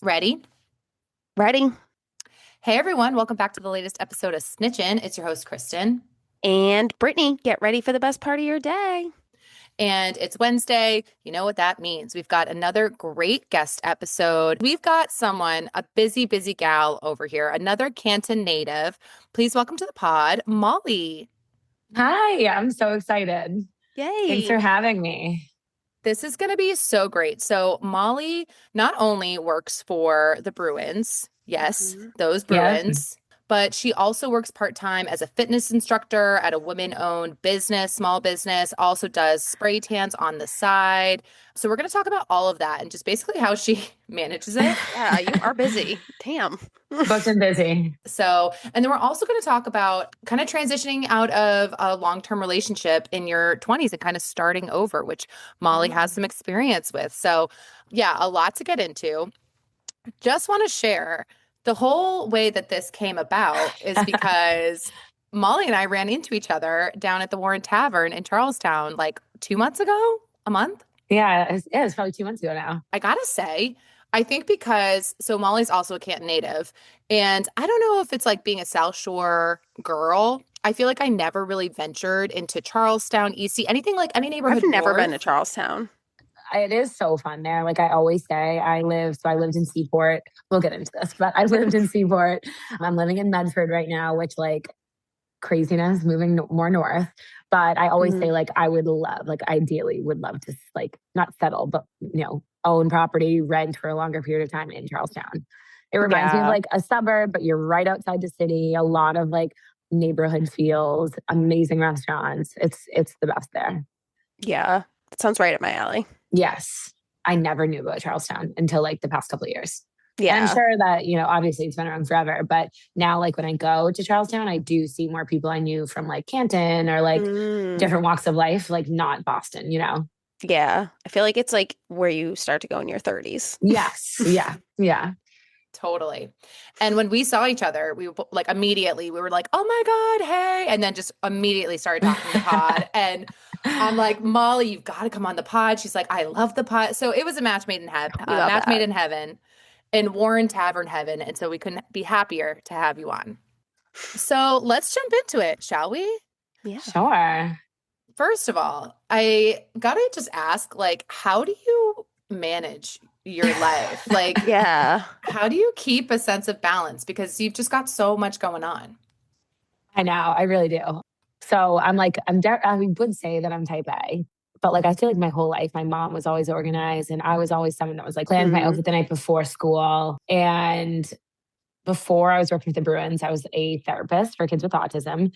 Ready? Ready? Hey everyone, welcome back to the latest episode of Snitchin'. It's your host, Kristen. And Brittany, get ready for the best part of your day. And it's Wednesday. You know what that means. We've got another great guest episode. We've got someone, a busy, busy gal over here, another Canton native. Please welcome to the pod, Molly. Hi, I'm so excited. Thanks Yay. for having me. This is going to be so great. So, Molly not only works for the Bruins, yes, those Yep. Bruins, but she also works part-time as a fitness instructor at a women-owned business, small business, also does spray tans on the side. So, we're going to talk about all of that and just basically how she manages it. Yeah, you are busy. Damn. Booked and busy. So, and then we're also going to talk about kind of transitioning out of a long-term relationship in your 20s and kind of starting over, which Molly has some experience with. So, yeah, a lot to get into. Just want to share the whole way that this came about is because Molly and I ran into each other down at the Warren Tavern in Charlestown like 2 months ago, a month. Yeah, it's probably 2 months ago now. I gotta say, I think because Molly's also a Canton native, and I don't know if it's like being a South Shore girl. I feel like I never really ventured into Charlestown, EC, anything like any neighborhood. I've never been to north. Charlestown. It is so fun there. Like I always say, I lived in Seaport. We'll get into this, but I lived in Seaport. I'm living in Medford right now, which like craziness, moving more north. But I always say like I would love, like ideally would love to like not settle, but own property, rent for a longer period of time in Charlestown. It reminds me of like a suburb, but you're right outside the city. A lot of like neighborhood feels, amazing restaurants. It's the best there. Yeah, that sounds right up my alley. Yes. I never knew about Charlestown until like the past couple of years. Yeah. And I'm sure that, obviously it's been around forever, but now like when I go to Charlestown, I do see more people I knew from like Canton or like different walks of life, like not Boston, Yeah. I feel like it's like where you start to go in your 30s. Yes. Yeah. Yeah. Totally. And when we saw each other, we like immediately we were like, "Oh my God, hey!" And then just immediately started talking the pod. And I'm like, "Molly, you've got to come on the pod." She's like, "I love the pod." So it was a match made in heaven, made in heaven, in Warren Tavern heaven. And so we couldn't be happier to have you on. So let's jump into it, shall we? Yeah. Sure. First of all, I gotta just ask, like, how do you manage your life? Like, Yeah. how do you keep a sense of balance? Because you've just got so much going on. I know, I really do. So I'm like, I would say that I'm type A, but like, I feel like my whole life, my mom was always organized and I was always someone that was like planned my outfit the night before school. And before I was working with the Bruins, I was a therapist for kids with autism,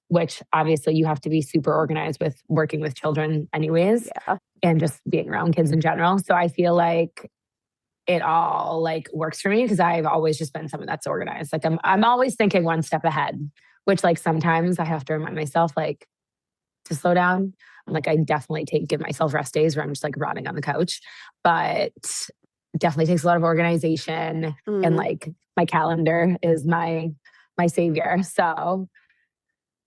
which obviously you have to be super organized with working with children anyways, and just being around kids in general. So I feel like it all like works for me because I've always just been someone that's organized. Like I'm always thinking one step ahead, which like sometimes I have to remind myself like to slow down. I'm like, I definitely give myself rest days where I'm just like rotting on the couch, but definitely takes a lot of organization and like my calendar is my savior. So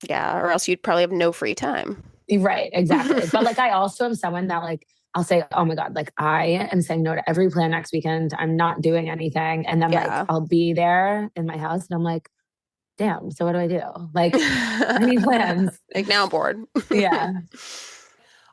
yeah, or else you'd probably have no free time. Right, exactly. But like I also am someone that like I'll say, oh my God, like I am saying no to every plan next weekend. I'm not doing anything. And then like I'll be there in my house and I'm like, damn, so what do I do? Like I need plans. Like now I'm bored. Yeah.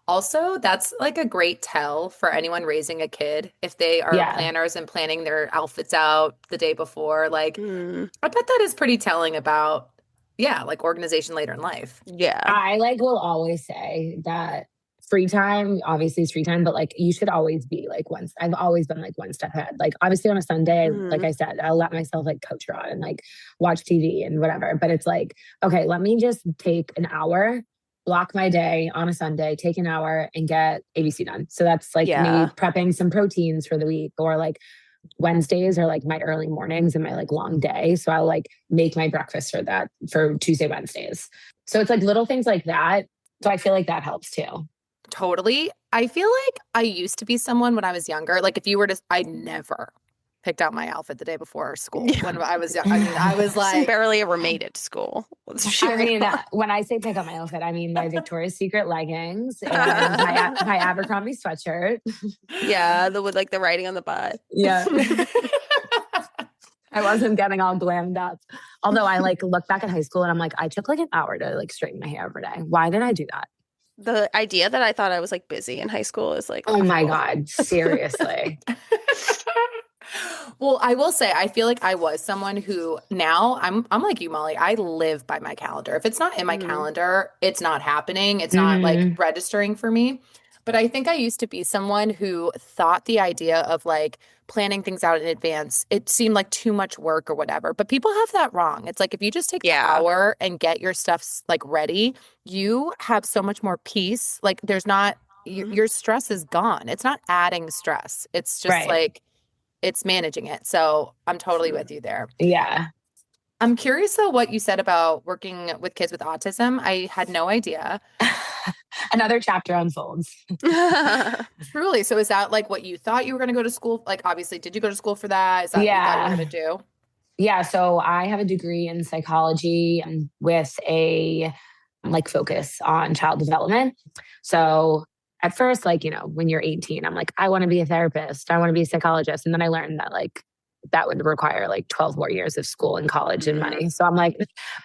Also, that's like a great tell for anyone raising a kid if they are planners and planning their outfits out the day before. Like, I bet that is pretty telling about, like organization later in life. Yeah. I like will always say that free time, obviously is free time, but like you should always be like I've always been like one step ahead. Like obviously on a Sunday, like I said, I'll let myself like coach run and like watch TV and whatever. But it's like, okay, let me just take an hour, block my day on a Sunday, take an hour and get ABC done. So that's like me prepping some proteins for the week, or like Wednesdays are like my early mornings and my like long day. So I'll like make my breakfast for Tuesday, Wednesdays. So it's like little things like that. So I feel like that helps too. Totally. I feel like I used to be someone when I was younger. Like if you were to, I never picked out my outfit the day before school when I was young. I mean, I was like, barely ever made it to school. Let's I share. mean, when I say pick up my outfit, I mean my Victoria's Secret leggings and my Abercrombie sweatshirt. Yeah, with like the writing on the butt. Yeah. I wasn't getting all glammed up. Although I like look back at high school and I'm like, I took like an hour to like straighten my hair every day. Why did I do that? The idea that I thought I was like busy in high school is like, Oh my laughable. God, seriously. well, I will say, I feel like I was someone who now I'm like you, Molly. I live by my calendar. If it's not in my calendar, it's not happening. It's not like registering for me. But I think I used to be someone who thought the idea of like planning things out in advance, it seemed like too much work or whatever. But people have that wrong. It's like if you just take the hour and get your stuff like ready, you have so much more peace. Like there's not your stress is gone. It's not adding stress. It's just like it's managing it. So I'm totally with you there. Yeah. I'm curious though what you said about working with kids with autism. I had no idea. Another chapter unfolds. Truly. So is that like what you thought you were going to go to school? Like obviously, did you go to school for that? Is that what you thought you were going to do? Yeah. So I have a degree in psychology with a like focus on child development. So at first, like, you know, when you're 18, I'm like, I want to be a therapist. I want to be a psychologist. And then I learned that like that would require like 12 more years of school and college and money. So I'm like,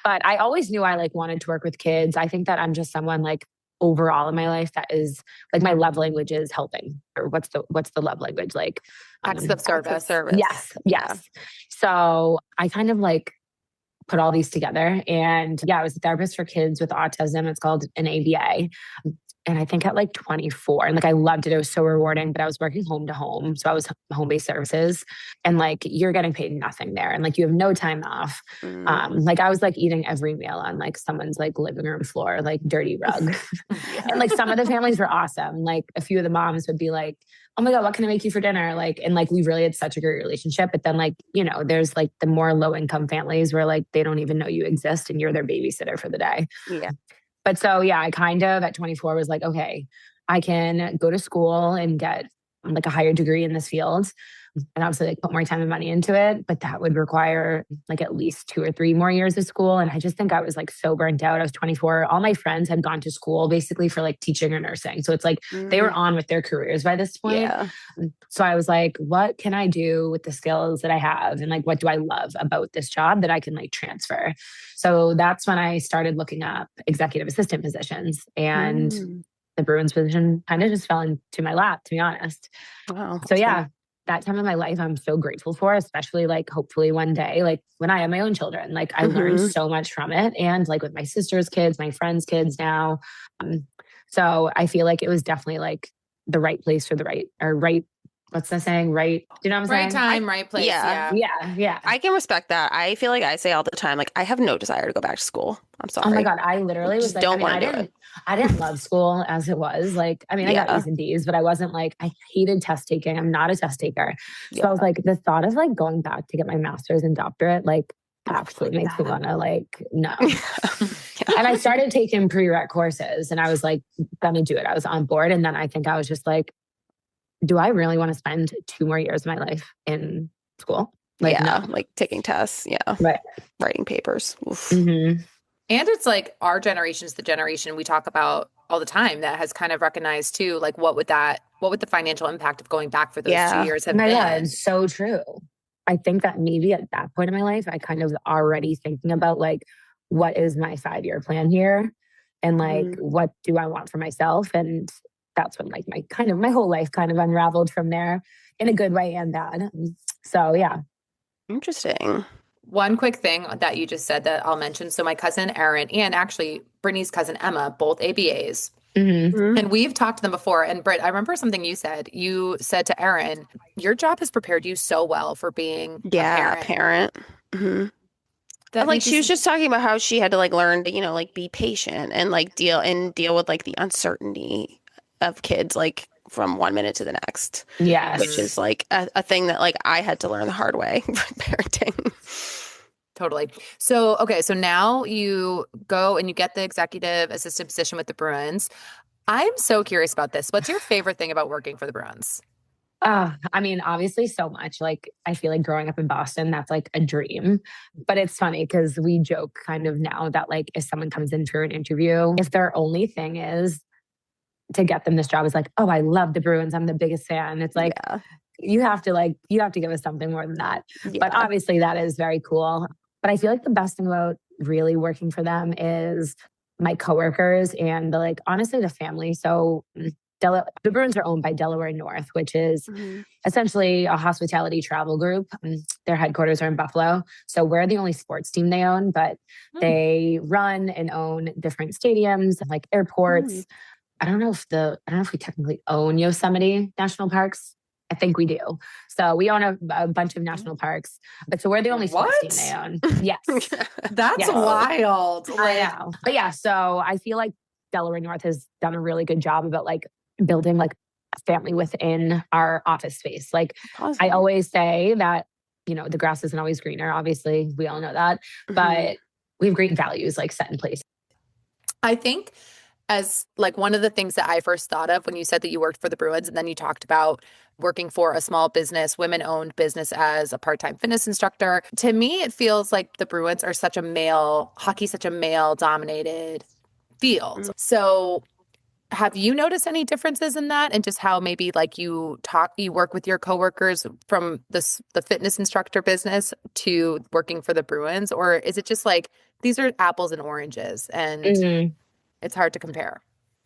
but I always knew I like wanted to work with kids. I think that I'm just someone like overall in my life that is like my love language is helping. Or what's the love language? Like acts of service. Yes. So I kind of like put all these together. And yeah, I was a therapist for kids with autism. It's called an ABA. And I think at like 24, and like I loved it. It was so rewarding, but I was working home to home. So I was home-based services and like you're getting paid nothing there. And like you have no time off. Like I was like eating every meal on like someone's like living room floor, like dirty rug. And like some of the families were awesome. Like a few of the moms would be like, oh my God, what can I make you for dinner? Like, and like we really had such a great relationship. But then like, you know, there's like the more low income families where like they don't even know you exist and you're their babysitter for the day. Yeah. But so, yeah, I kind of at 24 was like, okay, I can go to school and get like a higher degree in this field and obviously like put more time and money into it. But that would require like at least 2 or 3 more years of school. And I just think I was like so burnt out. I was 24. All my friends had gone to school basically for like teaching or nursing. So it's like they were on with their careers by this point. Yeah. So I was like, what can I do with the skills that I have? And like, what do I love about this job that I can like transfer? So that's when I started looking up executive assistant positions and the Bruins position kind of just fell into my lap, to be honest. Wow. So yeah, that time of my life, I'm so grateful for, especially like hopefully one day, like when I have my own children, like I learned so much from it. And like with my sister's kids, my friends' kids now. So I feel like it was definitely like the right place for the right, what's that saying? Right. Do you know what I'm saying? Right time, right place. Yeah. I can respect that. I feel like I say all the time, like I have no desire to go back to school. I'm sorry. Oh my God. I literally was like, don't want to do it. I didn't love school as it was. Like, I mean, I got A's and D's, but I wasn't like, I hated test taking. I'm not a test taker. So I was like, the thought of like going back to get my master's and doctorate, like absolutely makes me want to like, no. And I started taking prereq courses and I was like, gonna do it. I was on board. And then I think I was just like, do I really want to spend 2 more years of my life in school? Like, no. Like taking tests. Yeah. Right. Writing papers. And it's like our generation is the generation we talk about all the time that has kind of recognized too, like what would the financial impact of going back for those 2 years have been? Yeah, it's so true. I think that maybe at that point in my life, I kind of already thinking about like, what is my 5-year plan here? And like, what do I want for myself? And that's when like my whole life kind of unraveled from there in a good way and bad. So yeah. Interesting. One quick thing that you just said that I'll mention. So my cousin Erin and actually Brittany's cousin Emma, both ABAs. And we've talked to them before. And Britt, I remember something you said. You said to Erin, your job has prepared you so well for being a parent. Like she was just talking about how she had to like learn to, you know, like be patient and like deal with like the uncertainty of kids like from 1 minute to the next. Yes. Which is like a thing that like I had to learn the hard way for parenting. Totally. So, okay. So now you go and you get the executive assistant position with the Bruins. I'm so curious about this. What's your favorite thing about working for the Bruins? I mean, obviously so much. Like, I feel like growing up in Boston, that's like a dream. But it's funny because we joke kind of now that like if someone comes in for an interview, if their only thing is to get them this job is like, oh, I love the Bruins, I'm the biggest fan. It's like you have to give us something more than that. Yeah. But obviously that is very cool. But I feel like the best thing about really working for them is my coworkers and like honestly the family. So the Bruins are owned by Delaware North, which is essentially a hospitality travel group. Their headquarters are in Buffalo. So we're the only sports team they own, but they run and own different stadiums like airports. I don't know if we technically own Yosemite National Parks. I think we do. So we own a bunch of national parks, but so we're the only sports team they own. Yes. That's wild. I know. But yeah, so I feel like Delaware North has done a really good job about like building like a family within our office space. Like I always say that, the grass isn't always greener. Obviously, we all know that, but we have great values like set in place. I think as like one of the things that I first thought of when you said that you worked for the Bruins and then you talked about working for a small business, women-owned business as a part-time fitness instructor, to me, it feels like the Bruins are such a male-dominated field. So have you noticed any differences in that and just how maybe like you work with your coworkers from the fitness instructor business to working for the Bruins? Or is it just like these are apples and oranges and it's hard to compare?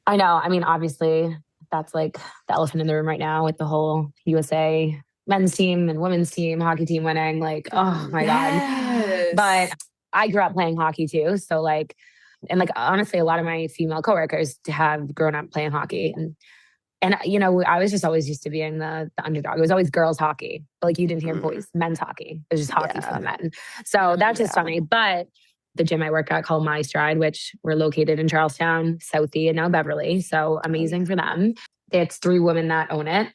I know. I mean, obviously that's like the elephant in the room right now with the whole USA men's team and women's team, hockey team winning. Like, oh my God. But I grew up playing hockey too. So like, and like, honestly, a lot of my female coworkers have grown up playing hockey. And I was just always used to being the underdog. It was always girls hockey. But like you didn't hear boys, men's hockey. It was just hockey for the men. So that's just funny. But the gym I work at called My Stride, which we're located in Charlestown, Southie, and now Beverly. So amazing for them. It's 3 women that own it.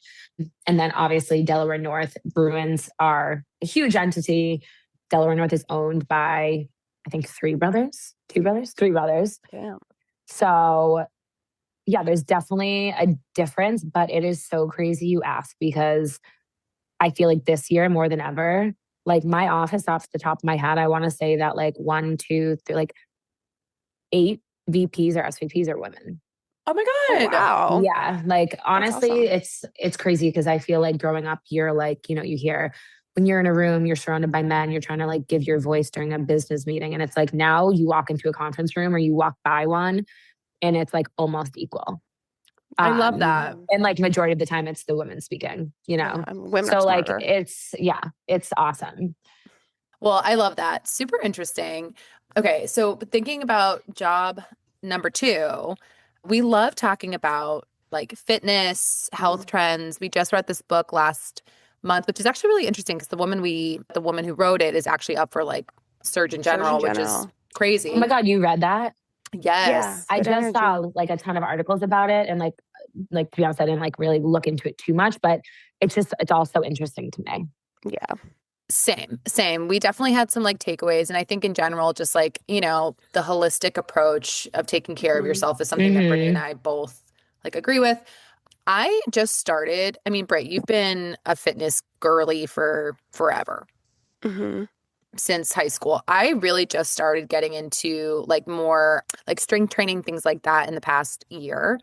And then obviously Delaware North Bruins are a huge entity. Delaware North is owned by, I think, 3 brothers. Yeah. So yeah, there's definitely a difference, but it is so crazy you ask because I feel like this year more than ever, like my office off the top of my head, I want to say that like 1, 2, 3, like 8 VPs or SVPs are women. Oh my God. Oh, wow. Yeah. Like honestly, awesome. it's crazy because I feel like growing up, you're like, you hear when you're in a room, you're surrounded by men, you're trying to like give your voice during a business meeting. And it's like now you walk into a conference room or you walk by one and it's like almost equal. I love that. And like majority of the time it's the women speaking, women so are like smarter. it's awesome. Well, I love that. Super interesting. Okay. So thinking about job number 2, we love talking about like fitness, health trends. We just read this book last month, which is actually really interesting because the woman who wrote it is actually up for like Surgeon General, which is crazy. Oh my God, you read that? Yes. Yeah, I just saw like a ton of articles about it and like to be honest, I didn't like really look into it too much, but it's all so interesting to me. Yeah. Same. We definitely had some like takeaways. And I think in general, just like, the holistic approach of taking care of yourself is something that Brittany and I both like agree with. I just started, Britt, you've been a fitness girly for forever. Since high school. I really just started getting into like more like strength training, things like that in the past year.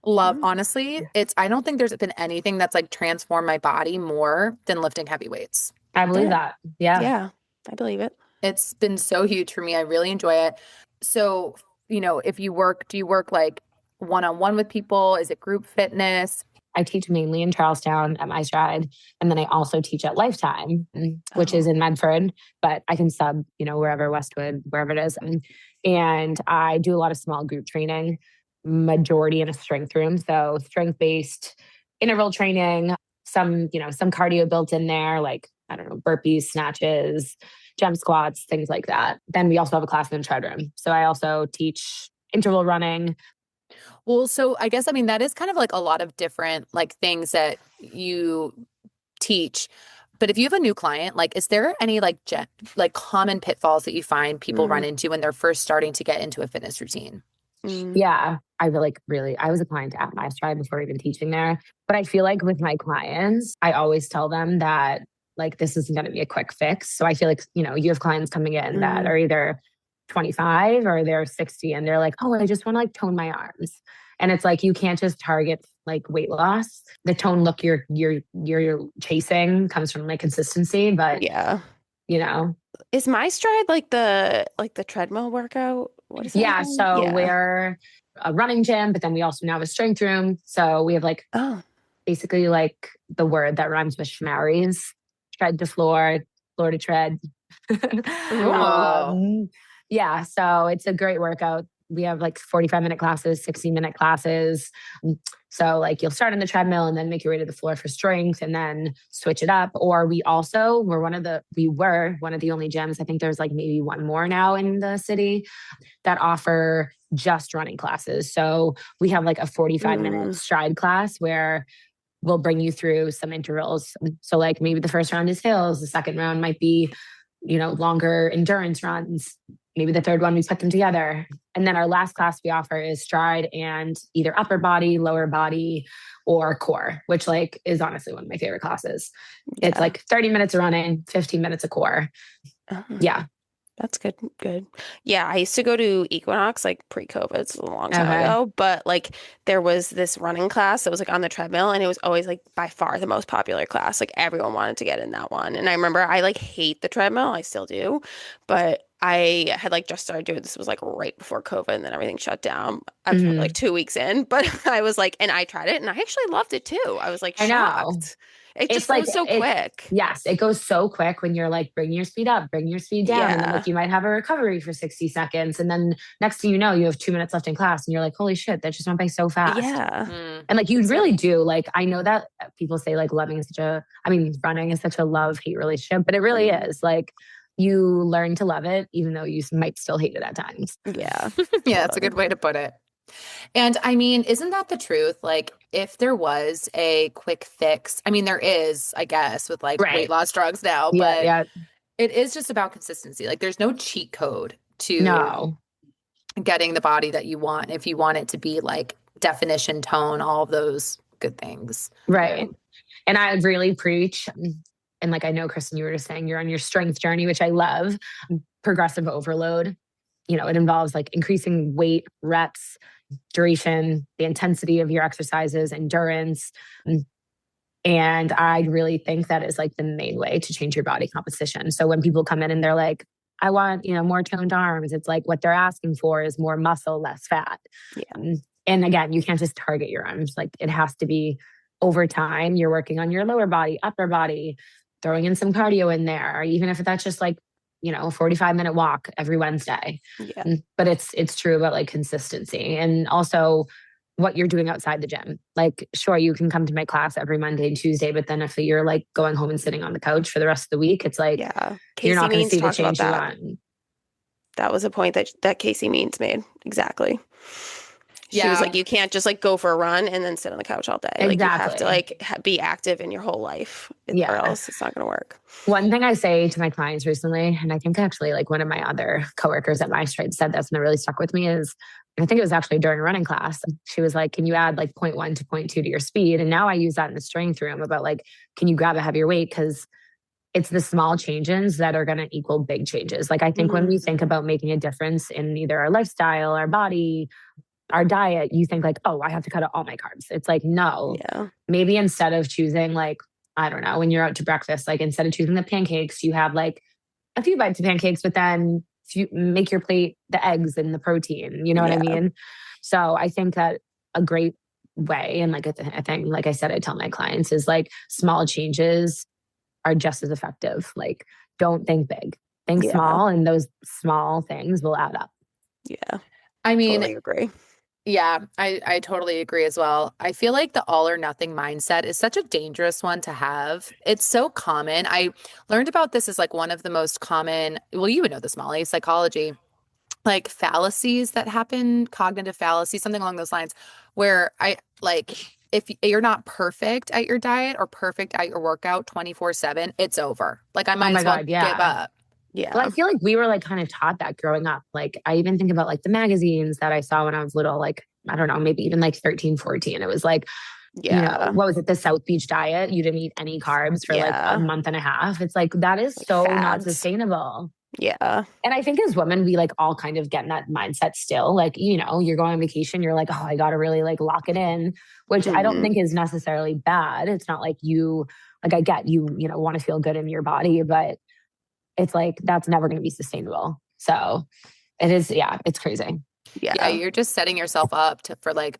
Honestly, I don't think there's been anything that's like transformed my body more than lifting heavy weights. I believe that. Yeah. Yeah, I believe it. It's been so huge for me. I really enjoy it. So, if you do you work like one-on-one with people? Is it group fitness? I teach mainly in Charlestown at My Stride. And then I also teach at Lifetime, which is in Medford, but I can sub, wherever, Westwood, wherever it is. And I do a lot of small group training, majority in a strength room. So strength-based interval training, some cardio built in there, like, I don't know, burpees, snatches, jump squats, things like that. Then we also have a class in the tread room. So I also teach interval running. Well, so I guess, that is kind of like a lot of different like things that you teach. But if you have a new client, like, is there any like common pitfalls that you find people run into when they're first starting to get into a fitness routine? Yeah. I was a client at my stride before even teaching there. But I feel like with my clients, I always tell them that like this isn't going to be a quick fix. So I feel like, you have clients coming in that are either 25 or they're 60 and they're like, oh, I just want to like tone my arms. And it's like you can't just target like weight loss. The tone look you're chasing comes from like consistency. But is my stride like the treadmill workout? What is that? Yeah. So we're a running gym, but then we also now have a strength room. So we have like basically like the word that rhymes with schmarries, tread to floor, floor to tread. Yeah. So it's a great workout. We have like 45-minute classes, 60-minute classes. So like you'll start on the treadmill and then make your way to the floor for strength and then switch it up. Or we were one of the only gyms. I think there's like maybe one more now in the city that offer just running classes. So we have like a 45-minute stride class where we'll bring you through some intervals. So like maybe the first round is hills. The second round might be, longer endurance runs. Maybe the third one, we put them together. And then our last class we offer is stride and either upper body, lower body, or core, which like is honestly one of my favorite classes. Yeah. It's like 30 minutes of running, 15 minutes of core. Yeah. That's good. Good. Yeah. I used to go to Equinox like pre-COVID. It's a long time ago, but like there was this running class that was like on the treadmill and it was always like by far the most popular class. Like everyone wanted to get in that one. And I remember I like hate the treadmill. I still do, but I had like just started doing this was like right before COVID and then everything shut down. I was probably like 2 weeks in, but I was like, and I tried it and I actually loved it too. I was like shocked. I know. It just goes so quick. Yes, it goes so quick when you're like, bring your speed up, bring your speed down. And then like you might have a recovery for 60 seconds. And then next thing you know, you have 2 minutes left in class and you're like, holy shit, that just went by so fast. Yeah. And like you really do. Like I know that people say like running is such a love-hate relationship, but it really is. Like you learn to love it, even though you might still hate it at times. Yeah. Yeah, that's a good way to put it. And I mean, isn't that the truth? Like, if there was a quick fix, I mean, there is, I guess, with like weight loss drugs now, but it is just about consistency. Like, there's no cheat code to getting the body that you want if you want it to be like definition, tone, all of those good things. Right. And I would really preach, and like I know, Kristen, you were just saying you're on your strength journey, which I love, progressive overload. It involves like increasing weight, reps, duration, the intensity of your exercises, endurance. And I really think that is like the main way to change your body composition. So when people come in and they're like, I want, more toned arms, it's like what they're asking for is more muscle, less fat. Yeah. And again, you can't just target your arms. Like it has to be over time. You're working on your lower body, upper body, throwing in some cardio in there, even if that's just like, a 45-minute walk every Wednesday. Yeah. But it's true about like consistency and also what you're doing outside the gym. Like, sure, you can come to my class every Monday and Tuesday, but then if you're like going home and sitting on the couch for the rest of the week, it's like, you're not going to see the change you want. That was a point that Casey Means made. Exactly. She was like, you can't just like go for a run and then sit on the couch all day. Exactly. Like you have to like be active in your whole life or else it's not going to work. One thing I say to my clients recently, and I think actually like one of my other coworkers at my stride said this and it really stuck with me is, I think it was actually during running class. She was like, can you add like 0.1 to 0.2 to your speed? And now I use that in the strength room about like, can you grab a heavier weight? Because it's the small changes that are going to equal big changes. Like I think when we think about making a difference in either our lifestyle, our body, our diet, you think like, oh, I have to cut out all my carbs. It's like, no, maybe instead of choosing like, I don't know, when you're out to breakfast, like instead of choosing the pancakes, you have like a few bites of pancakes, but then you make your plate the eggs and the protein, you know what I mean? So I think that a great way, and like a thing, like I said, I tell my clients is like small changes are just as effective. Like don't think big, think small, and those small things will add up. Yeah. I mean, totally agree. Yeah, I totally agree as well. I feel like the all or nothing mindset is such a dangerous one to have. It's so common. I learned about this as like one of the most common, well, you would know this, Molly, psychology, like fallacies that happen, cognitive fallacies, something along those lines, where if you're not perfect at your diet or perfect at your workout 24/7, it's over. Like I might as well give up. Yeah. Well, I feel like we were like kind of taught that growing up. Like I even think about like the magazines that I saw when I was little, like I don't know, maybe even like 13, 14. It was like, Yeah. what was it? The South Beach diet. You didn't eat any carbs for like a Yeah. month and a half. It's like, that is Like so not fads. sustainable. Yeah. And I think as women, we like all kind of get in that mindset still. Like, you're going on vacation, you're like, oh, I got to really like lock it in, which I don't think is necessarily bad. It's not like I get you want to feel good in your body, but it's like, that's never going to be sustainable. So it is, yeah, it's crazy. Yeah, you're just setting yourself up for like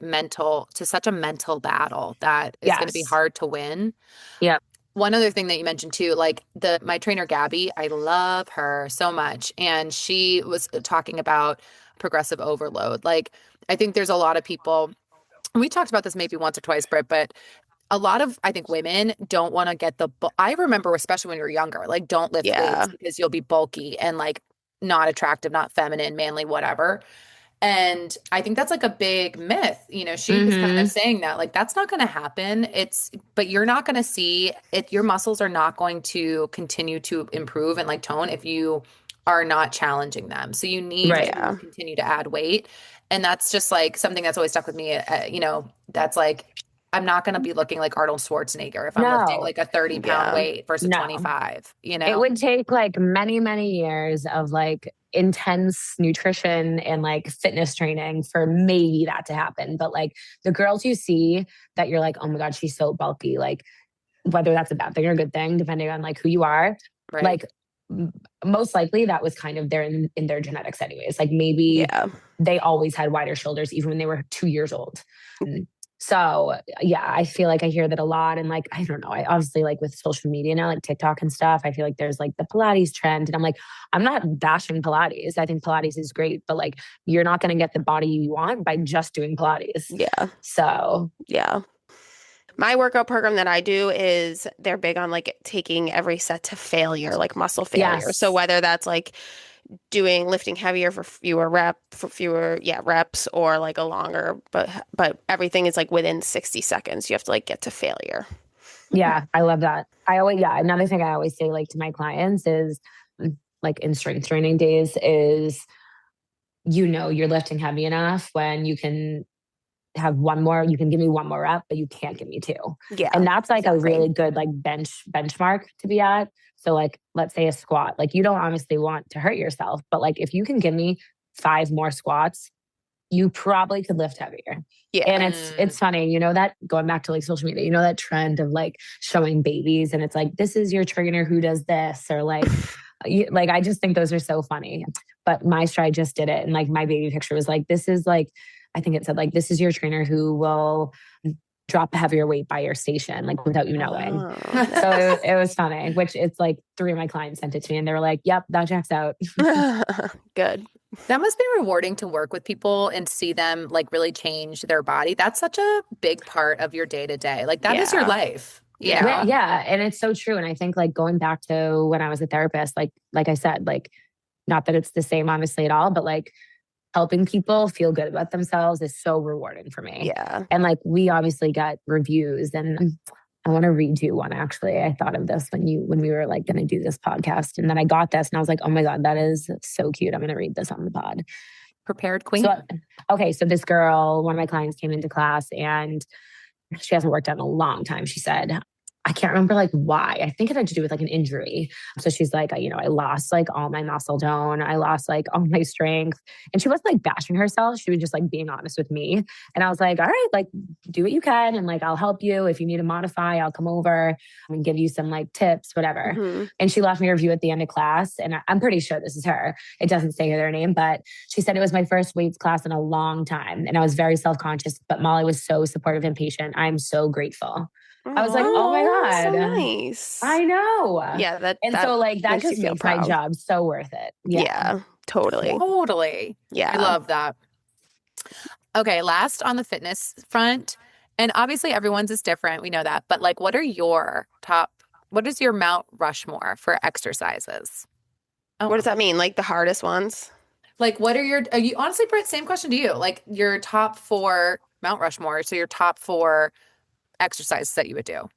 such a mental battle that is going to be Yes. hard to win. Yeah. One other thing that you mentioned too, like my trainer Gabby, I love her so much. And she was talking about progressive overload. Like, I think there's a lot of people, and we talked about this maybe once or twice, Britt, but a lot of, I think, women don't want to get I remember, especially when you're younger, like, don't lift weights because you'll be bulky and like not attractive, not feminine, manly, whatever. And I think that's like a big myth. She was kind of saying that, like, that's not going to happen. But you're not going to see it. Your muscles are not going to continue to improve and like tone if you are not challenging them. So you need to continue to add weight. And that's just like something that's always stuck with me. That's like, I'm not going to be looking like Arnold Schwarzenegger if I'm lifting like a 30-pound weight versus 25, It would take like many, many years of like intense nutrition and like fitness training for maybe that to happen. But like the girls you see that you're like, oh my God, she's so bulky, like whether that's a bad thing or a good thing, depending on like who you are, like most likely that was kind of in their genetics anyways. Like maybe they always had wider shoulders even when they were 2 years old. So yeah, I feel like I hear that a lot. And like, I don't know, I obviously like with social media now, like TikTok and stuff, I feel like there's like the Pilates trend. And I'm like, I'm not bashing Pilates. I think Pilates is great, but like, you're not going to get the body you want by just doing Pilates. Yeah. So yeah. My workout program that I do is they're big on like taking every set to failure, like muscle failure. Yes. So whether that's like lifting heavier for fewer reps or like a longer, but everything is like within 60 seconds. You have to like get to failure. Yeah, I love that. Another thing I always say like to my clients is like in strength training days is, you're lifting heavy enough when you can you can give me one more rep, but you can't give me two. Yeah. And that's like a really good like benchmark to be at. So like, let's say a squat, like you don't honestly want to hurt yourself, but like if you can give me 5 more squats, you probably could lift heavier. Yeah. And it's funny, that going back to like social media, that trend of like showing babies and it's like, this is your trainer who does this, or like, like, I just think those are so funny. But my stride just did it. And like my baby picture was like, this is like, I think it said like, this is your trainer who will drop a heavier weight by your station, like without you knowing. So it was funny, which it's like 3 of my clients sent it to me and they were like, yep, that checks out. Good. That must be rewarding to work with people and see them like really change their body. That's such a big part of your day to day. Like that is your life. Yeah. And it's so true. And I think like going back to when I was a therapist, like I said, like not that it's the same honestly at all, but like helping people feel good about themselves is so rewarding for me. Yeah. And like we obviously got reviews, and I want to read you one actually. I thought of this when we were like going to do this podcast, and then I got this and I was like, oh my God, that is so cute. I'm going to read this on the pod. Prepared queen. So this girl, one of my clients came into class and she hasn't worked out in a long time. She said, I can't remember like why. I think it had to do with like an injury. So she's like, I lost like all my muscle tone. I lost like all my strength. And she wasn't like bashing herself. She was just like being honest with me. And I was like, all right, like do what you can. And like, I'll help you. If you need to modify, I'll come over and give you some like tips, whatever. Mm-hmm. And she left me a review at the end of class. And I'm pretty sure this is her. It doesn't say their name, but she said it was my first weights class in a long time. And I was very self-conscious, but Molly was so supportive and patient. I'm so grateful. I was like, oh my God. So nice. I know. Yeah. That just makes my job so worth it. Yeah, totally. Totally. Yeah. I love that. Okay. Last on the fitness front, and obviously everyone's is different. We know that, but like, what is your Mount Rushmore for exercises? What does that mean? Like the hardest ones? Like, what are you honestly, Britt, same question to you, like your top 4 Mount Rushmore. So your top 4 exercises that you would do.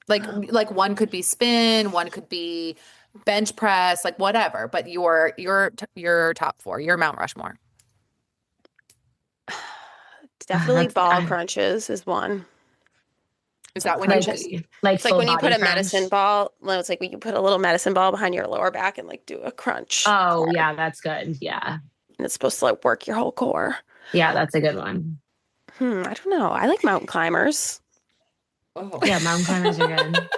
Like one could be spin, one could be bench press, like whatever, but your top 4, your Mount Rushmore. Definitely ball crunches is one. Is that when like, you like It's like full when you put body a crunch? medicine ball, well, it's like when you put a little medicine ball behind your lower back and like do a crunch. Oh, yeah, that's good. Yeah. And it's supposed to like work your whole core. Yeah, that's a good one. I don't know. I like mountain climbers. Oh. Yeah, mountain climbers are good.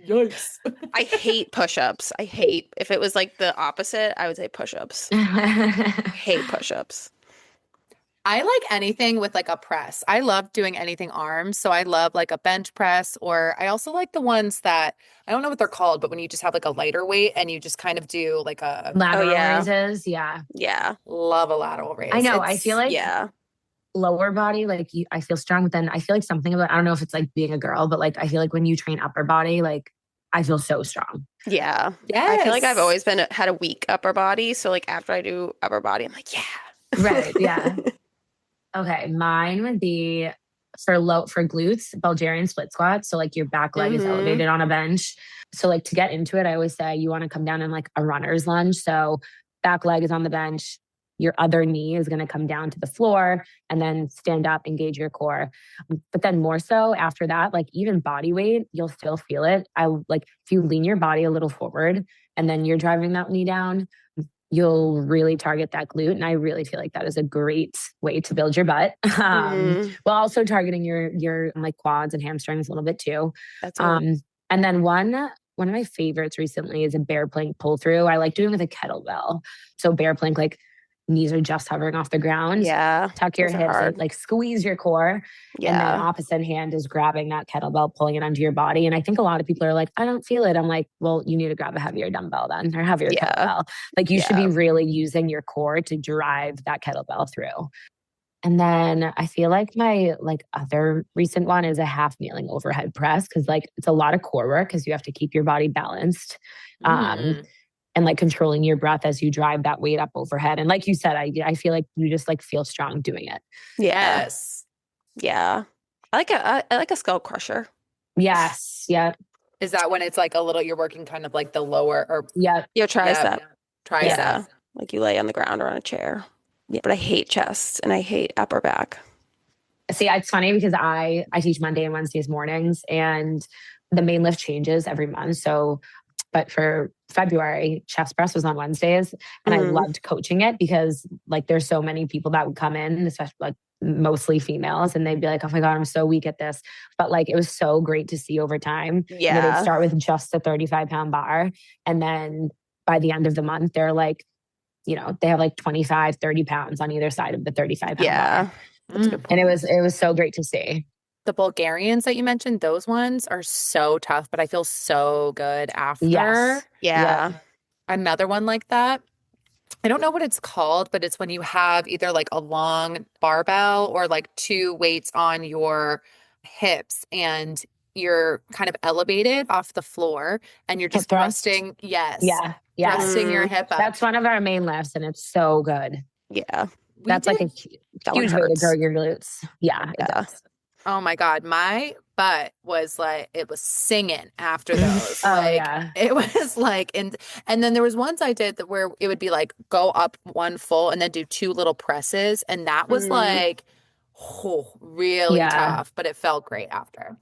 Yikes. I hate push-ups. If it was like the opposite, I would say push-ups. Hate push-ups. I like anything with like a press. I love doing anything arms. So I love like a bench press, or I also like the ones that I don't know what they're called, but when you just have like a lighter weight and you just kind of do like a Lateral yeah. raises. Yeah. Yeah. love a lateral raise. I know. I feel like yeah. lower body, like I feel strong, but then I feel like something about, I don't know if it's like being a girl, but like I feel like when you train upper body, like I feel so strong. Yeah. Yes. I feel like I've always had a weak upper body. So like after I do upper body, I'm like, yeah. Right. Yeah. Okay. Mine would be for glutes, Bulgarian split squat. So like your back leg is elevated on a bench. So like to get into it, I always say you want to come down in like a runner's lunge. So back leg is on the bench. Your other knee is going to come down to the floor and then stand up, engage your core. But then more so after that, like even body weight, you'll still feel it. I like if you lean your body a little forward and then you're driving that knee down, you'll really target that glute. And I really feel like that is a great way to build your butt. While also targeting your like quads and hamstrings a little bit too. That's and then one of my favorites recently is a bear plank pull through. I like doing with a kettlebell. So bear plank, like knees are just hovering off the ground. Yeah. Tuck your hips, and, like squeeze your core. Yeah. And then opposite hand is grabbing that kettlebell, pulling it onto your body. And I think a lot of people are like, I don't feel it. I'm like, well, you need to grab a heavier dumbbell then, or heavier kettlebell. Like you should be really using your core to drive that kettlebell through. And then I feel like my like other recent one is a half kneeling overhead press, because like it's a lot of core work because you have to keep your body balanced. And like controlling your breath as you drive that weight up overhead. And like you said, I feel like you just like feel strong doing it. Yes. Yeah. I like a skull crusher. Yes. Yeah. Is that when it's like a little, you're working kind of like the lower or yeah, your tricep. Tricep. Yeah. Like you lay on the ground or on a chair. Yeah. But I hate chest and I hate upper back. See, it's funny because I teach Monday and Wednesdays mornings, and the main lift changes every month. So, but for February, chest press was on Wednesdays, and I loved coaching it because like there's so many people that would come in, especially like mostly females, and they'd be like, oh my God, I'm so weak at this. But like, it was so great to see over time. Yeah. They'd start with just a 35-pound bar. And then by the end of the month, they're like, you know, they have like 25, 30 pounds on either side of the 35-pound bar. That's a good point. And it was so great to see. The Bulgarians that you mentioned, those ones are so tough, but I feel so good after. Yes. Yeah. Another one like that. I don't know what it's called, but it's when you have either like a long barbell or like two weights on your hips and you're kind of elevated off the floor and you're just thrusting. Yes. Yeah. Thrusting your hip up. That's one of our main lifts, and it's so good. Yeah. That's like a huge way to grow your glutes. Yeah. It does. Oh my God. My butt was like, it was singing after those. It was like, and then there was ones I did that where it would be like, go up one full and then do two little presses. And that was like, really tough, but it felt great after.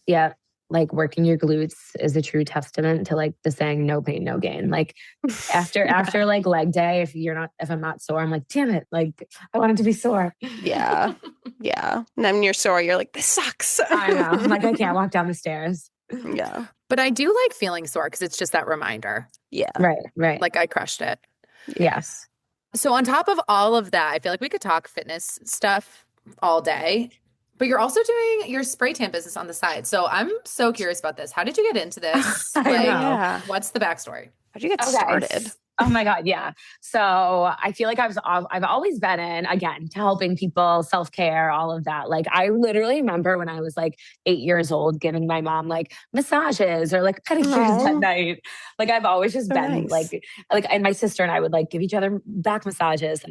Yeah. Like working your glutes is a true testament to like the saying, no pain, no gain. Like after like leg day, if I'm not sore, I'm like, damn it. Like I want it to be sore. Yeah. Yeah. And then when you're sore, you're like, this sucks. I know. Like I can't walk down the stairs. Yeah. But I do like feeling sore because it's just that reminder. Yeah. Right. Like I crushed it. Yes. So on top of all of that, I feel like we could talk fitness stuff all day. But you're also doing your spray tan business on the side. So I'm so curious about this. How did you get into this? What's the backstory? How'd you get started? Oh my God. Yeah. So I feel like I've always been in, again, to helping people, self-care, all of that. Like I literally remember when I was like 8 years old, giving my mom like massages or like pedicures at night. Like I've always just been like, and my sister and I would like give each other back massages.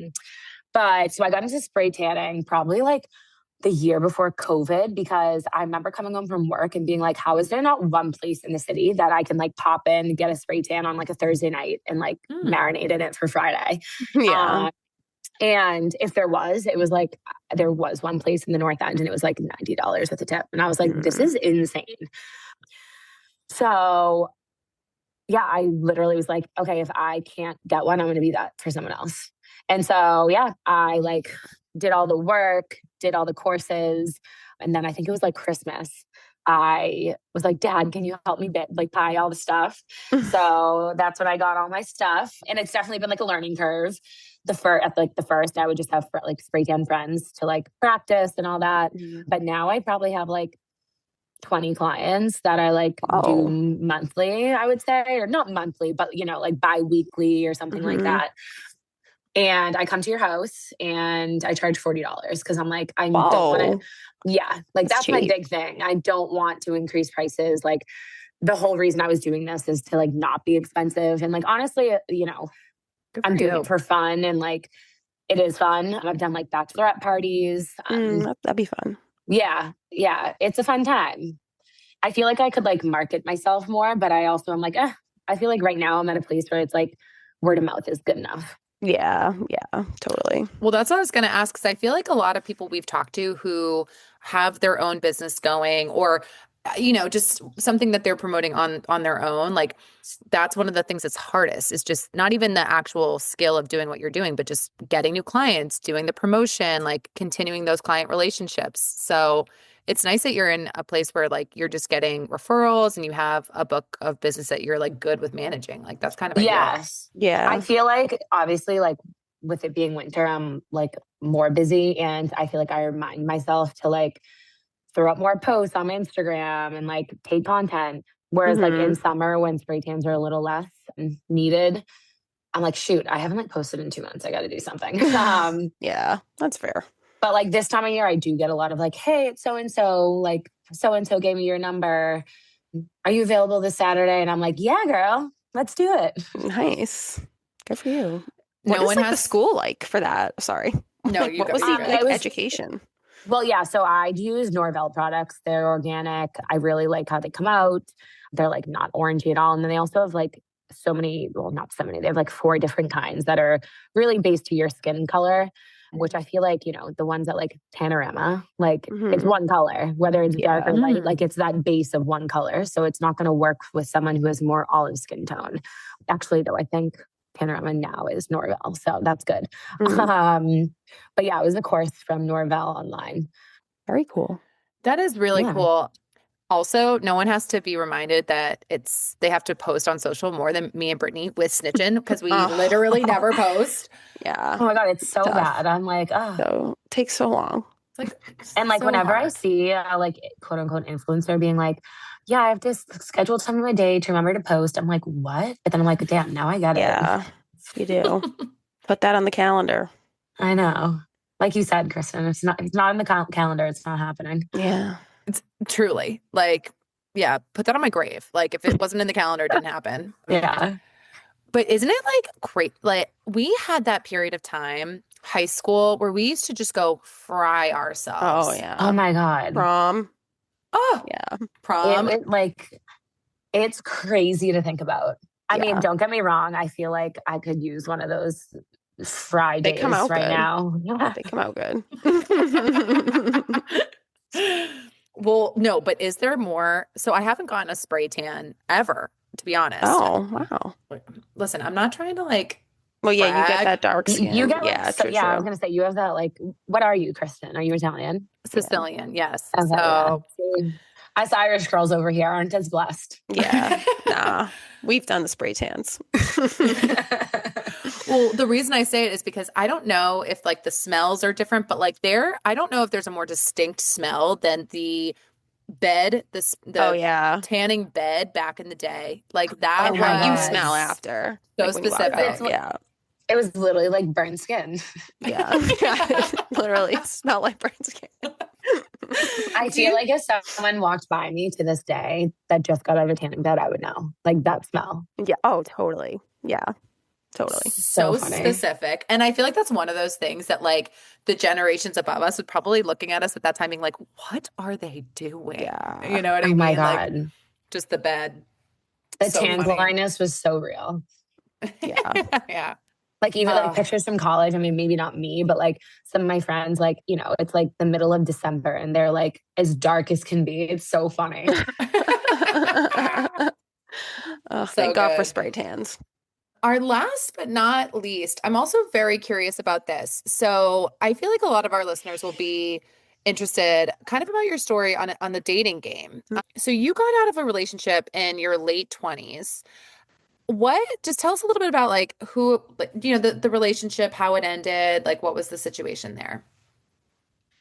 But so I got into spray tanning probably like the year before COVID, because I remember coming home from work and being like, how is there not one place in the city that I can like pop in, get a spray tan on like a Thursday night and like marinate in it for Friday? Yeah. And if there was, it was like, there was one place in the North End and it was like $90 with a tip. And I was like, this is insane. So yeah, I literally was like, okay, if I can't get one, I'm going to be that for someone else. And so, yeah, I like did all the work, did all the courses. And then I think it was like Christmas. I was like, Dad, can you help me buy all the stuff? So that's when I got all my stuff. And it's definitely been like a learning curve. The first, I would just have like spray tan friends to like practice and all that. But now I probably have like 20 clients that I like do monthly, I would say, or not monthly, but like bi-weekly or something like that. And I come to your house and I charge $40 because I'm like, I don't want to. Yeah, like that's my big thing. I don't want to increase prices. Like the whole reason I was doing this is to like not be expensive. And like honestly, I'm doing it for fun and like it is fun. I've done like bachelorette parties. That'd be fun. Yeah, it's a fun time. I feel like I could like market myself more, but I also am like, I feel like right now I'm at a place where it's like word of mouth is good enough. Yeah, totally. Well, that's what I was going to ask because I feel like a lot of people we've talked to who have their own business going or just something that they're promoting on their own, like that's one of the things that's hardest is just not even the actual skill of doing what you're doing, but just getting new clients, doing the promotion, like continuing those client relationships. So it's nice that you're in a place where like you're just getting referrals and you have a book of business that you're like good with managing. Like that's kind of ideal. Yes. Yeah. I feel like obviously like with it being winter, I'm like more busy and I feel like I remind myself to like throw up more posts on my Instagram and like take content. Whereas like in summer when spray tans are a little less needed, I'm like, shoot, I haven't like posted in 2 months. I got to do something. Yeah, that's fair. But like this time of year, I do get a lot of like, hey, it's so-and-so, like so-and-so gave me your number. Are you available this Saturday? And I'm like, yeah, girl, let's do it. Nice. Good for you. No one has the school like for that? Sorry. No, you what was the education? Well, yeah. So I use Norvell products. They're organic. I really like how they come out. They're like not orangey at all. And then they also have like not so many. They have like 4 different kinds that are really based to your skin color, which I feel like, the ones that like Panorama, like it's one color, whether it's dark or light, like it's that base of one color. So it's not going to work with someone who has more olive skin tone. Actually, though, I think Panorama now is Norvell. So that's good. But yeah, it was a course from Norvell online. Very cool. That is really cool. Also, no one has to be reminded that they have to post on social more than me and Brittany with snitching because we literally never post. Yeah. Oh my God, it's so bad. I'm like, So it takes so long. It's like, and like so whenever hard. I see like quote unquote influencer being like, yeah, I have to schedule time in my day to remember to post. I'm like, what? But then I'm like, damn, now I got it. Yeah, you do. Put that on the calendar. I know. Like you said, Kristen, it's not in the calendar. It's not happening. Yeah. It's truly like, yeah, put that on my grave. Like if it wasn't in the calendar, it didn't happen. Yeah. But isn't it like great? Like we had that period of time, high school, where we used to just go fry ourselves. Oh, yeah. Oh my God. Prom. Oh, yeah. Prom. It's crazy to think about. I mean, don't get me wrong. I feel like I could use one of those Fridays come out right good. now. Yeah. They come out good. Well, no, but is there more? So I haven't gotten a spray tan ever, to be honest. Oh, wow. Listen, I'm not trying to like. Well, yeah, brag. you get that dark skin. You get true. I was gonna say you have that like. What are you, Kristen? Are you Italian? Sicilian, yes. Okay, so us Irish girls over here aren't as blessed. Yeah, nah, we've done the spray tans. Well, the reason I say it is because I don't know if like the smells are different, but like I don't know if there's a more distinct smell than the bed, the tanning bed back in the day. Like that and how you smell after. So like specific. Yeah. It was literally like burnt skin. Yeah. Literally smell like burnt skin. I feel like if someone walked by me to this day that just got out of a tanning bed, I would know. Like that smell. Yeah. Oh, totally. Yeah. Totally. So specific. And I feel like that's one of those things that like the generations above us would probably looking at us at that time being like, what are they doing? Yeah. You know what I mean? Oh my God. Like, just the bed. The tan blindness was so real. Yeah. Yeah. Like even like pictures from college. I mean, maybe not me, but like some of my friends, like, you know, it's like the middle of December and they're like as dark as can be. It's so funny. Oh, So thank God for good. spray tans. Our last but not least, I'm also very curious about this. So I feel like a lot of our listeners will be interested kind of about your story on the dating game. So you got out of a relationship in your late 20s. What, just tell us a little bit about like who, like, you know, the relationship, how it ended, like what was the situation there?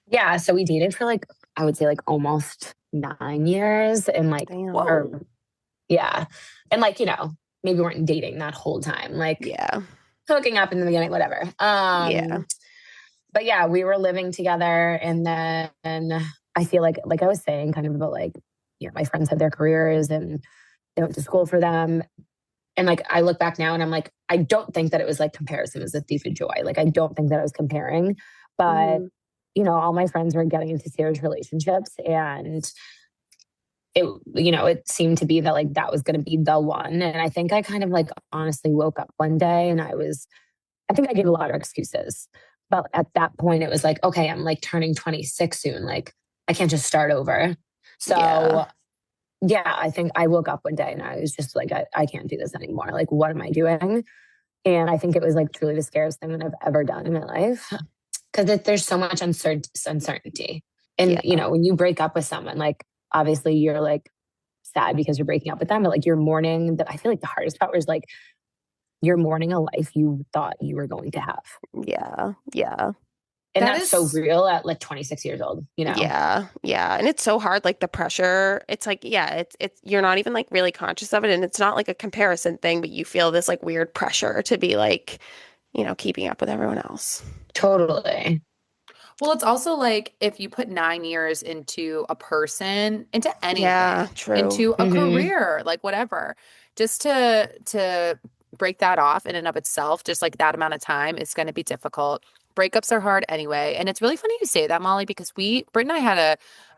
Yeah. So we dated for like, I would say like almost 9 years and like, Damn. or yeah. And like, you know, maybe we weren't dating that whole time, like Yeah. hooking up in the beginning, whatever. Yeah. But yeah, we were living together and then I feel like I was saying kind of about like, you know, my friends had their careers and they went to school for them. And like I look back now and I'm like, I don't think that it was like comparison is a thief of joy. Like I don't think that I was comparing. But you know, all my friends were getting into serious relationships and it, you know, it seemed to be that like that was gonna be the one. And I think I kind of like honestly woke up one day and I think I gave a lot of excuses. But at that point it was like, okay, I'm like turning 26 soon. Like I can't just start over. Yeah. So yeah, I think I woke up one day and I was just like, I can't do this anymore. Like, what am I doing? And I think it was like truly the scariest thing that I've ever done in my life because there's so much uncertainty. And, you Yeah. know, when you break up with someone, like, obviously you're like sad because you're breaking up with them, but like you're mourning that I feel like the hardest part was like you're mourning a life you thought you were going to have. Yeah. Yeah. And That that's so is, real at like 26 years old, you know? Yeah, yeah. And it's so hard, like the pressure. It's like, yeah, it's you're not even like really conscious of it. And it's not like a comparison thing, but you feel this like weird pressure to be like, keeping up with everyone else. Totally. well, it's also like if you put 9 years into a person, into Yeah, anything, true. into a Mm-hmm. career, like whatever, just to break that off in and of itself, just like that amount of time is going to be difficult. Breakups are hard anyway. And it's really funny you say that, Molly, because Britt and I had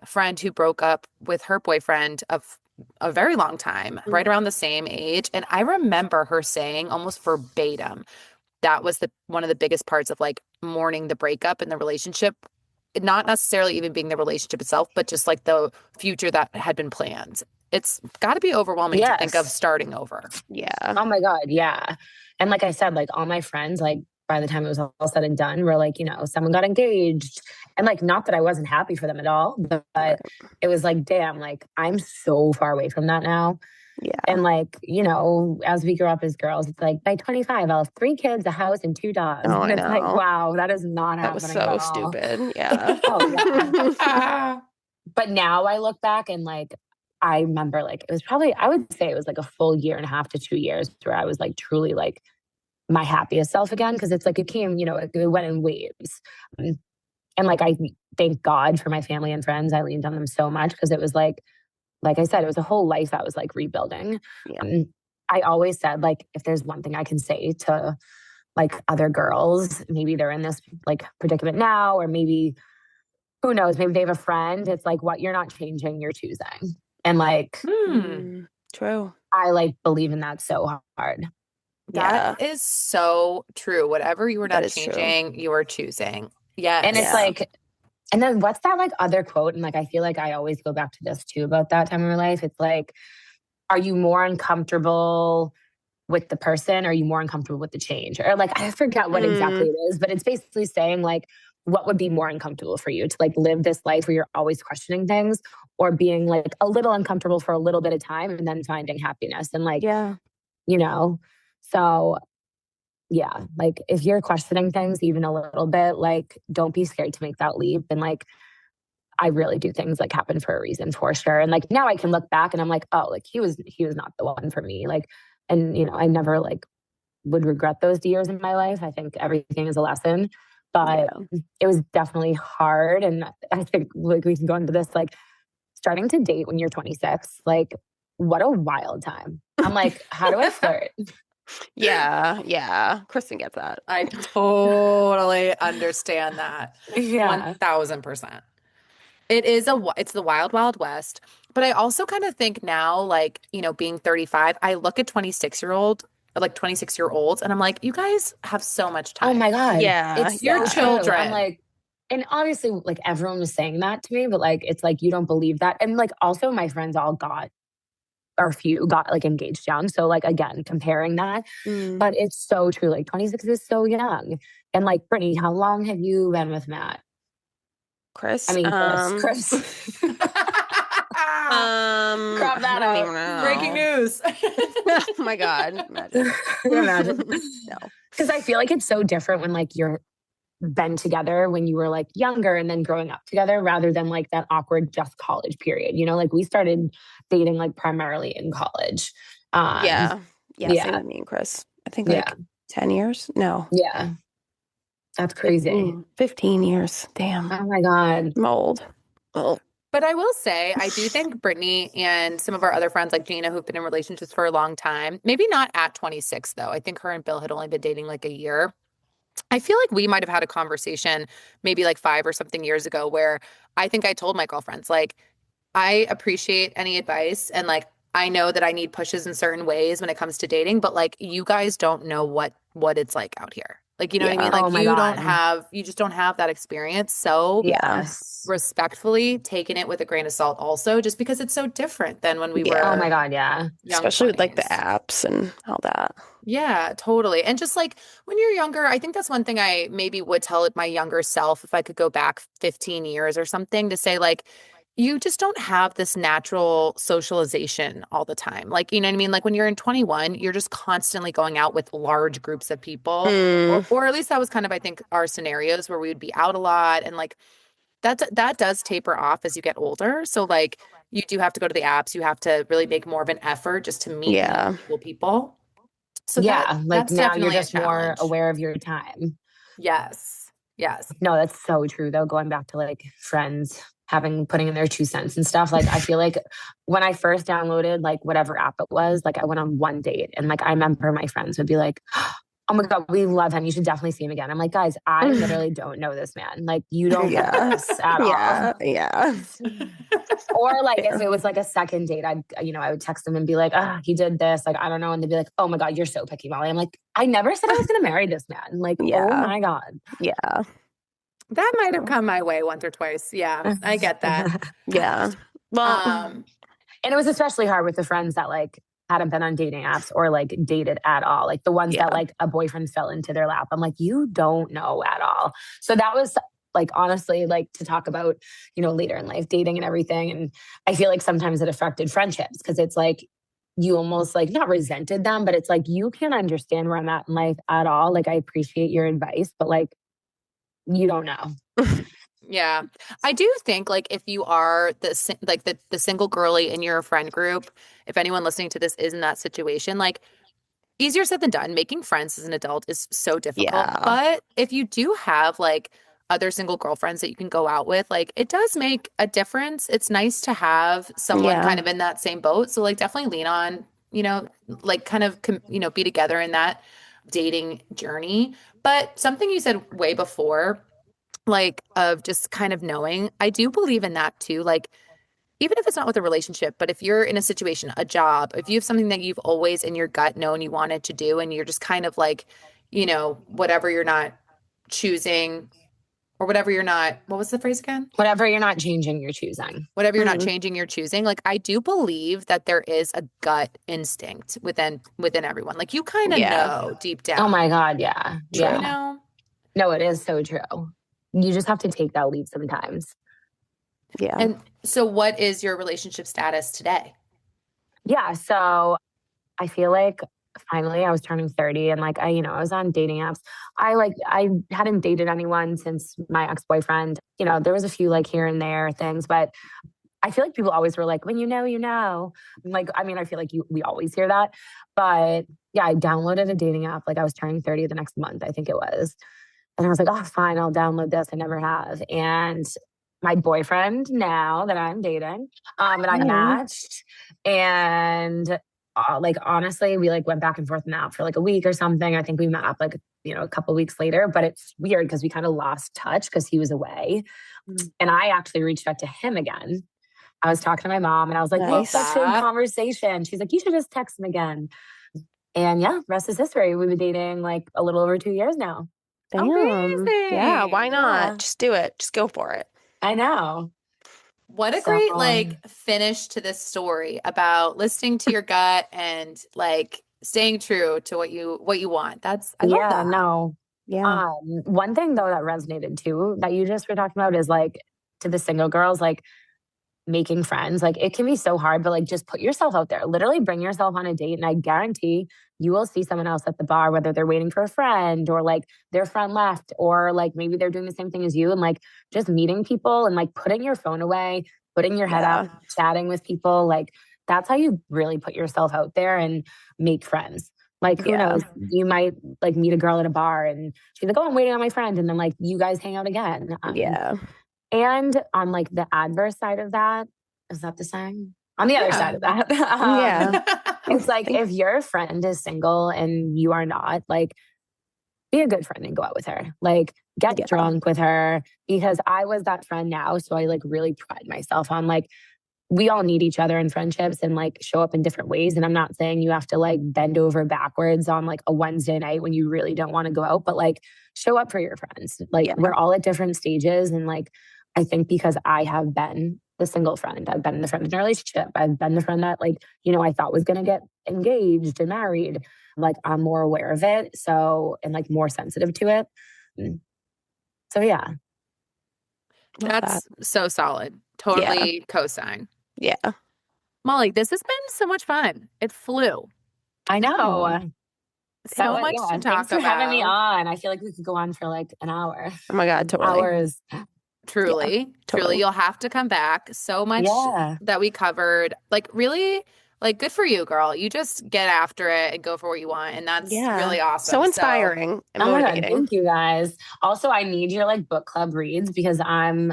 a friend who broke up with her boyfriend of a very long time, right Mm. around the same age. And I remember her saying almost verbatim, that was the one of the biggest parts of like mourning the breakup in the relationship, not necessarily even being the relationship itself, but just like the future that had been planned. It's got to be overwhelming to think of Yes. starting over. Yeah. Oh my God, yeah. And like I said, like all my friends, like by the time it was all said and done, were like, you know, someone got engaged. And like, not that I wasn't happy for them at all, but Right. it was like, damn, like I'm so far away from that now. Yeah. And like, you know, as we grow up as girls, it's like by 25, I'll have 3 kids, a house, and 2 dogs. Oh, And I it's like, know. wow, that is not That was happening at so all. stupid. Yeah. Oh yeah. But now I look back and like I remember like it was probably I would say it was like a full year and a half to 2 years where I was like truly like my happiest self again because it's like it came, you know, it went in waves. Um, And like I thank God for my family and friends. I leaned on them so much because it was like I said, it was a whole life I was like rebuilding. Yeah. I always said like if there's one thing I can say to like other girls, maybe they're in this like predicament now, or maybe who knows, maybe they have a friend. It's like what you're not changing, you're choosing. And like Hmm. Mm, true. I like believe in that so hard. That Yeah, is so true. Whatever you were that not is true. changing, you are choosing. And it's Yes. Yeah. like, and then what's that like other quote? And like, I feel like I always go back to this too about that time in my life. It's like, are you more uncomfortable with the person? Or are you more uncomfortable with the change? Or like, I forget what exactly Mm, it is, but it's basically saying like, what would be more uncomfortable for you to like live this life where you're always questioning things or being like a little uncomfortable for a little bit of time and then finding happiness and like, yeah. you know, so yeah, like if you're questioning things even a little bit, like don't be scared to make that leap. And like, I really do things like happen for a reason for sure. And like now I can look back and I'm like, oh, like he was not the one for me. Like, and you know, I never like would regret those years in my life. I think everything is a lesson, but Yeah. it was definitely hard. And I think like we can go into this, like starting to date when you're 26, like what a wild time. I'm like, how do I flirt? Yeah. Yeah. Kristen gets that. I totally understand that. Yeah. 1000%. It's the wild, wild west. But I also kind of think now, like, you know, being 35, I look at 26-year-old of like 26-year-olds. And I'm like, you guys have so much Oh time. my God. Yeah. It's Your so true. children. I'm like, and obviously like everyone was saying that to me, but like, it's like, you don't believe that. And like, also my friends all got, or a few got like engaged young. So like, again, comparing that, but it's so true. Like 26 is so young. And like, Brittany, how long have you been with Matt? Chris. I mean, Chris. Crop that I don't out. even know. Breaking news. Oh my God. Imagine. Imagine. No. Because I feel like it's so different when like you're been together when you were like younger and then growing up together rather than like that awkward just college period. You know, like we started dating like primarily in college. Yeah. Yeah. Same with me and Chris. I think Yeah. like 10 years. No. Yeah. That's crazy. 15 years. Damn. Oh my God. I'm old. Oh. But I will say, I do think Brittany and some of our other friends like Gina, who've been in relationships for a long time, maybe not at 26 though. I think her and Bill had only been dating like a year. I feel like we might have had a conversation maybe like 5 or something years ago where I think I told my girlfriends, like, I appreciate any advice and like I know that I need pushes in certain ways when it comes to dating, but like you guys don't know what it's like out here. Like, you know what I Yeah. mean? Like Oh my God. you just don't have that experience. So Yes. respectfully taking it with a grain of salt also, just because it's so different than when we Yeah. Oh were my God. Yeah. young Especially with like the 20s. apps and all that. Yeah, totally. And just like when you're younger, I think that's one thing I maybe would tell my younger self if I could go back 15 years or something to say, like, you just don't have this natural socialization all the time. Like, you know what I mean? Like when you're in 21, you're just constantly going out with large groups of people. Or at least that was kind of, I think, our scenarios where we would be out a lot. And like that does taper off as you get older. So like you do have to go to the apps. You have to really make more of an effort just to meet Yeah. cool people. So Yeah. Like that's now you're definitely a just more challenge. aware of your time. Yes. Yes. No, that's so true though. Going back to like friends putting in their 2 cents and stuff. Like I feel like when I first downloaded like whatever app it was, like I went on one date and like I remember my friends would be like, oh my God, we love him. You should definitely see him again. I'm like, guys, I literally don't know this man. Like you don't know this at all. Yeah. Or like if Fair. it was like a second date, I would text them and be like, he did this. Like, I don't know. And they'd be like, oh my God, you're so picky, Molly. I'm like, I never said I was going to marry this man. Like, oh Yeah. my God. Yeah. That might have come my way once or twice. Yeah, I get that. Yeah. Well, And it was especially hard with the friends that like hadn't been on dating apps or like dated at all. Like the ones that like a boyfriend fell into their lap. I'm like, you don't know at all. So that was like, honestly, like to talk about, later in life, dating and everything. And I feel like sometimes it affected friendships because it's like, you almost like not resented them, but it's like, you can't understand where I'm at in life at all. Like I appreciate your advice, but like, you don't know. Yeah. I do think like if you are the single girly in your friend group, if anyone listening to this is in that situation, like easier said than done. Making friends as an adult is so difficult. Yeah. But if you do have like other single girlfriends that you can go out with, like it does make a difference. It's nice to have someone kind of in that same boat. So like definitely lean on, like kind of, be together in that dating journey. But something you said way before, like of just kind of knowing, I do believe in that too. Like even if it's not with a relationship, but if you're in a situation, a job, if you have something that you've always in your gut known you wanted to do, and you're just kind of like, whatever you're not choosing or whatever you're not, what was the phrase again? Whatever you're not changing, you're choosing. Whatever you're not changing, you're choosing. Like, I do believe that there is a gut instinct within everyone. Like you kind of know deep down. Oh my God. Yeah. True. Yeah. No, it is so true. You just have to take that leap sometimes. Yeah. And so what is your relationship status today? Yeah. So I feel like finally I was turning 30 and like I was on dating apps. I hadn't dated anyone since my ex-boyfriend. There was a few like here and there things, but I feel like people always were like, when you know, you know. Like, I mean, I feel like we always hear that. But yeah, I downloaded a dating app. Like I was turning 30 the next month, I think it was. And I was like, oh, fine, I'll download this. I never have. And my boyfriend now that I'm dating, and I matched. And like, honestly, we like went back and forth in the app for like a week or something. I think we met up like, a couple weeks later, but it's weird because we kind of lost touch because he was away. And I actually reached out to him again. I was talking to my mom and I was like, Nice. such a conversation. She's like, you should just text him again. And yeah, rest is history. We've been dating like a little over 2 years now. Damn. Yeah, why Amazing. not? Yeah, Just do it. Just go for it. I know. What a So great like finish to this story about listening to your gut and like staying true to what you want. I love yeah, that. no. Yeah. One thing though that resonated too that you just were talking about is like to the single girls, like making friends. Like it can be so hard, but like just put yourself out there. Literally bring yourself on a date, and I guarantee you will see someone else at the bar, whether they're waiting for a friend or like their friend left, or like maybe they're doing the same thing as you, and like just meeting people and like putting your phone away, putting your head up, Yeah. chatting with people. Like that's how you really put yourself out there and make friends. Like who Yeah. knows? You might like meet a girl at a bar and she's like, "Oh, I'm waiting on my friend," and then like you guys hang out again. Yeah. And on like the adverse side of that, is that the same? On the other side Yeah. of that, Yeah. it's like if your friend is single and you are not, like be a good friend and go out with her. Like get Yeah. drunk with her because I was that friend now. So I like really pride myself on like we all need each other in friendships and like show up in different ways. And I'm not saying you have to like bend over backwards on like a Wednesday night when you really don't want to go out, but like show up for your friends. Like Yeah. we're all at different stages. And like, I think because I have been the single friend, I've been the friend in a relationship, I've been the friend that like, I thought was going to get engaged and married. Like I'm more aware of it. So, and like more sensitive to it. Mm. So yeah. Love that. That's so solid. Yeah. Totally co-sign. Yeah. Molly, this has been so much fun. It flew. I know. Oh, So much Yeah, to thanks talk for having me about. on. I feel like we could go on for like an hour, oh my God, totally. hours. Yeah, Truly, totally. you'll have to come back. So much Yeah. that we covered. Like, really, like, good for you, girl. You just get after it and go for what you want. And that's Yeah. really So awesome. So, inspiring and Oh my God. motivating. Thank you guys. Also, I need your like book club reads because I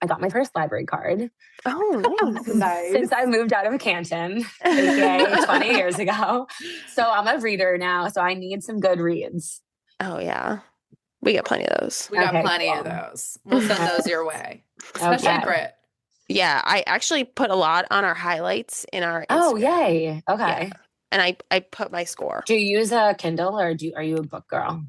got my first library card Oh, nice. since I moved out of Canton, aka 20 years ago. So I'm a reader now. So I need some good reads. Oh, yeah. We get plenty of those. we got Okay, plenty of cool. those. We'll send those your way, especially Okay. Brit. Yeah, I actually put a lot on our highlights in our Oh, Instagram. yay. Okay. Yeah. And I put my score. Do you use a Kindle or are you a book girl?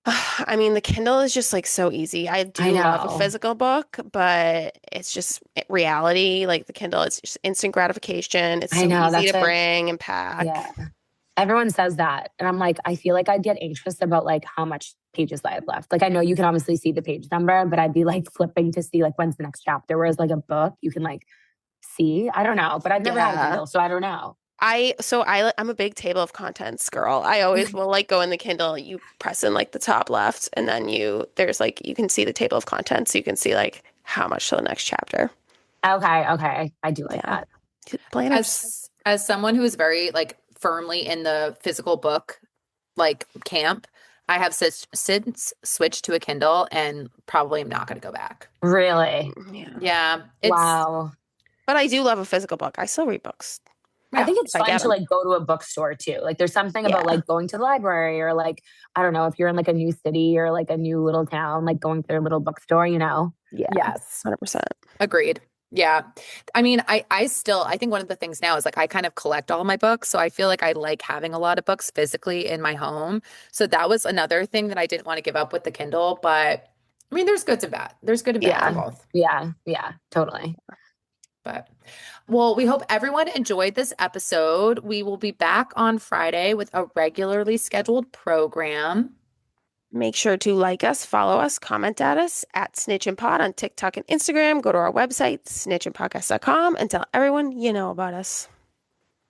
I mean, the Kindle is just like so easy. I do I love a know. physical book, but it's just reality. Like the Kindle, it's just instant gratification. It's I so know. easy That's to what, bring and pack. yeah. Everyone says that. And I'm like, I feel like I'd get anxious about like how much pages I have left. Like I know you can obviously see the page number, but I'd be like flipping to see like when's the next chapter. Whereas like a book, you can like see. I don't know. But I've never had a Yeah. Kindle, so I don't know. I'm a big table of contents girl. I always will like go in the Kindle, you press in like the top left, and then there's like you can see the table of contents. So you can see like how much to the next chapter. Okay. I do like Yeah. that. Planners. As someone who is very like firmly in the physical book like camp, I have since switched to a Kindle and probably am not going to go back. Really? Yeah. Yeah, Wow. But I do love a physical book. I still read books. I think it's If I fun get to them. like go to a bookstore too. Like there's something about Yeah. like going to the library or like, I don't know, if you're in like a new city or like a new little town, like going to their little bookstore, Yeah. Yes. 100%. Agreed. Yeah. I mean, I think one of the things now is like I kind of collect all my books. So I feel like I like having a lot of books physically in my home. So that was another thing that I didn't want to give up with the Kindle. But I mean, there's good to bad. There's good and bad for both. Yeah, totally. But well, we hope everyone enjoyed this episode. We will be back on Friday with a regularly scheduled program. Make sure to like us, follow us, comment at us at snitchinpod on TikTok and Instagram. Go to our website, snitchinpodcast.com, and tell everyone you know about us.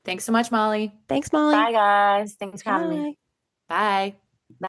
Thanks so much, Molly. Thanks, Molly. Bye guys. Thanks for having me. Bye. Bye.